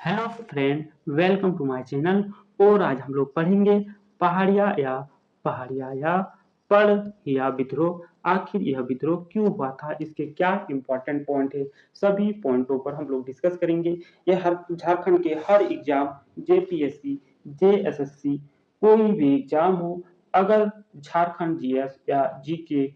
Hello friend, welcome to my channel. और आज हम लोग पढ़ेंगे पहाड़िया या पढ़िया विद्रोह। आखिर यह विद्रोह क्यों हुआ था, इसके क्या इंपॉर्टेंट पॉइंट है, सभी पॉइंटों पर हम लोग डिस्कस करेंगे। यह हर झारखंड के हर एग्जाम, जेपीएससी, जेएसएससी, कोई भी एग्जाम हो, अगर झारखंड जीएस या जीके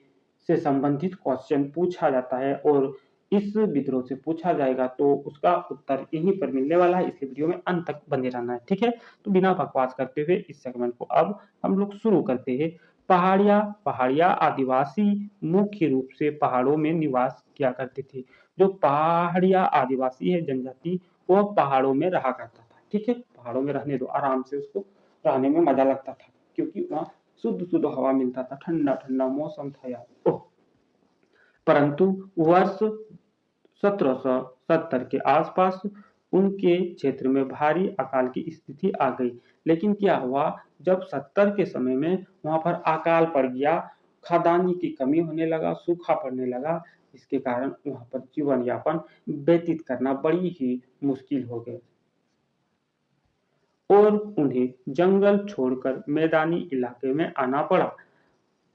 से संबंधित क्वेश्चन पूछा जाता है और इस विद्रोह से पूछा जाएगा तो उसका उत्तर यहीं पर मिलने वाला है। इसलिए वीडियो में अंत तक बने रहना है, ठीक है। तो बिना बकवास करते हुए इस सेगमेंट को अब हम लोग शुरू करते हैं। पहाड़िया आदिवासी मुख्य रूप से पहाड़ों में निवास किया करते थे। जो पहाड़िया आदिवासी है जनजाति, वो पहाड़ों में रहा करता था, ठीक है। पहाड़ों में रहने दो, आराम से उसको रहने में मजा लगता था, क्योंकि वहाँ शुद्ध शुद्ध हवा मिलता था, ठंडा ठंडा मौसम था यार। ओह, परंतु वर्ष 1770 के आसपास उनके क्षेत्र में भारी अकाल की स्थिति आ गई। लेकिन क्या हुआ, जब 70 के समय में वहां पर अकाल पड़ गया, खाद्यान्न की कमी होने लगा, सूखा पड़ने लगा। इसके कारण वहां पर जीवन यापन व्यतीत करना बड़ी ही मुश्किल हो गया और उन्हें जंगल छोड़कर मैदानी इलाके में आना पड़ा।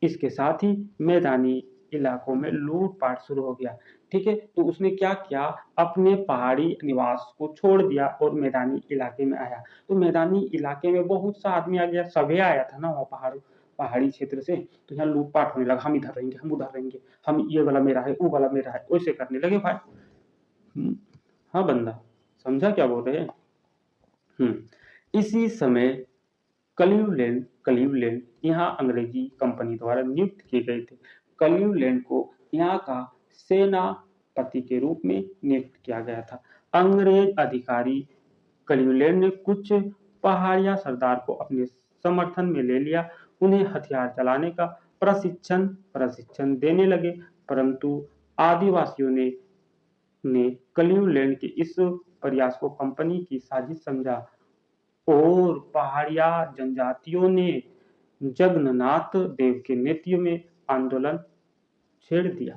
इसके साथ ही मैदानी इलाकों में लूटपाट शुरू हो गया, ठीक है। तो उसने क्या किया, अपने पहाड़ी निवास को छोड़ दिया और मैदानी इलाके में आया। तो मैदानी इलाके में बहुत सा आदमी आ गया, सभी आया था ना वहाँ पहाड़ी क्षेत्र से। तो यहाँ लूटपाट होने लगा, हम इधर रहेंगे, हम उधर रहेंगे, हम ये वाला मेरा है, वो वाला मेरा है, वैसे करने लगे भाई। हाँ बंदा, समझा क्या बोल रहे हैं। इसी समय क्लीवलैंड यहाँ अंग्रेजी कंपनी द्वारा नियुक्त किए गए थे। क्लीवलैंड को यहाँ का सेनापति के रूप में नियुक्त किया गया था। अंग्रेज अधिकारी क्लीवलैंड ने कुछ पहाड़िया सरदार को अपने समर्थन में ले लिया, उन्हें हथियार चलाने का प्रशिक्षण देने लगे। परंतु आदिवासियों ने क्लीवलैंड के इस प्रयास को कंपनी की साजिश समझा और पहाड़िया जनजातियों ने जगन्नाथ देव के नेतृत्व में आंदोलन छेड़ दिया,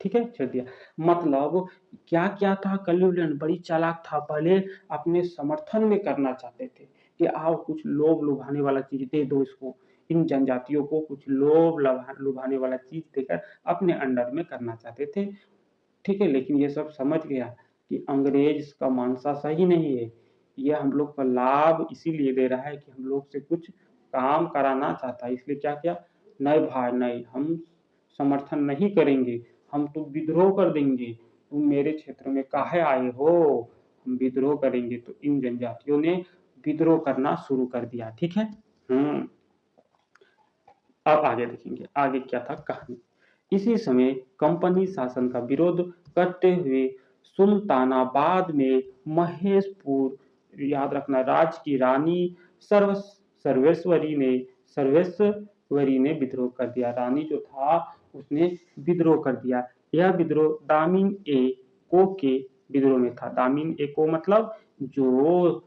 ठीक है, छेड़ दिया। मतलब क्या क्या था, क्लीवलैंड बड़ी चालाक था। पहले अपने समर्थन में करना चाहते थे कि आओ कुछ लोभ लुभाने वाला चीज दे दो इसको, इन जनजातियों को कुछ लोभ लुभाने वाला चीज देकर अपने अंडर में करना चाहते थे, ठीक है। लेकिन ये सब समझ गया कि अंग्रेज का मानसा सही नहीं है, ये हम लोग का लाभ इसीलिए दे रहा है कि हम लोग से कुछ काम कराना चाहता है। इसलिए क्या किया, नहीं भाई नहीं, हम समर्थन नहीं करेंगे, हम तो विद्रोह कर देंगे, तुम मेरे क्षेत्र में काहे आए हो, हम विद्रोह करेंगे। तो इन जनजातियों ने विद्रोह करना शुरू कर दिया, ठीक है। अब आगे देखेंगे, आगे क्या था कहानी। इसी समय कंपनी शासन का विरोध करते हुए सुल्तानाबाद में महेशपुर, याद रखना, राज्य की रानी सर्वेश्वरी ने विद्रोह कर दिया। रानी जो था उसने विद्रोह कर दिया। यह विद्रोह दामिन ए को के विद्रोह में था। दामिन ए को मतलब जो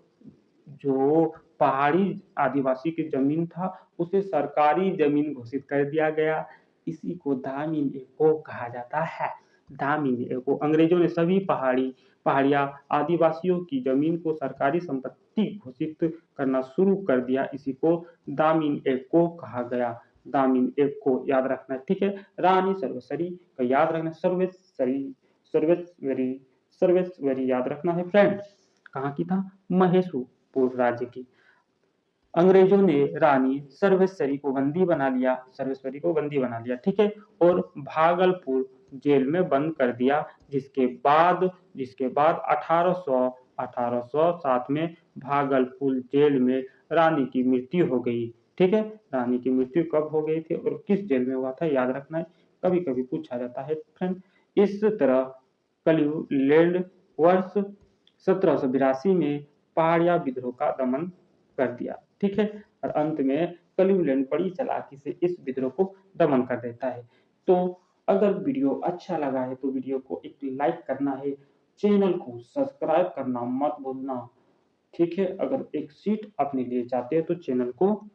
जो पहाड़ी आदिवासी की जमीन था उसे सरकारी जमीन घोषित कर दिया गया। इसी को दामिन एको कहा जाता है। दामिन एको, अंग्रेजों ने सभी पहाड़िया आदिवासियों की जमीन को सरकारी संपत्ति घोषित करना शुरू कर दिया। इसी को दामिन एको कहा गया। दामिन एको याद रखना, ठीक है। रानी सर्वेश्वरी का याद रखना, सर्वेश्वरी याद रखना है फ्रेंड। कहाँ की था, महेशपुर राज्य की। अंग्रेजों ने रानी सर्वेश्वरी को बंदी बना लिया, ठीक है, और भागलपुर जेल में बंद कर दिया। जिसके बाद 1807 में भागलपुर जेल में रानी की मृत्यु हो गई, ठीक है। रानी की मृत्यु कब हो गई थी और किस जेल में हुआ था, याद रखना है, कभी कभी पूछा जाता है फ्रेंड। इस तरह क्लीवलैंड वर्ष 1782 में पहाड़िया विद्रोह का दमन कर दिया, ठीक है। और अंत में क्लीवलैंड बड़ी चालाकी से इस विद्रोह को दमन कर देता है। तो अगर वीडियो अच्छा लगा है तो वीडियो को एक लाइक करना है, चैनल को सब्सक्राइब करना मत भूलना, ठीक है। अगर एक सीट अपने लिए चाहते हैं तो चैनल को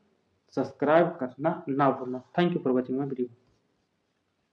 सब्सक्राइब करना ना भूलना। Thank you for watching my video.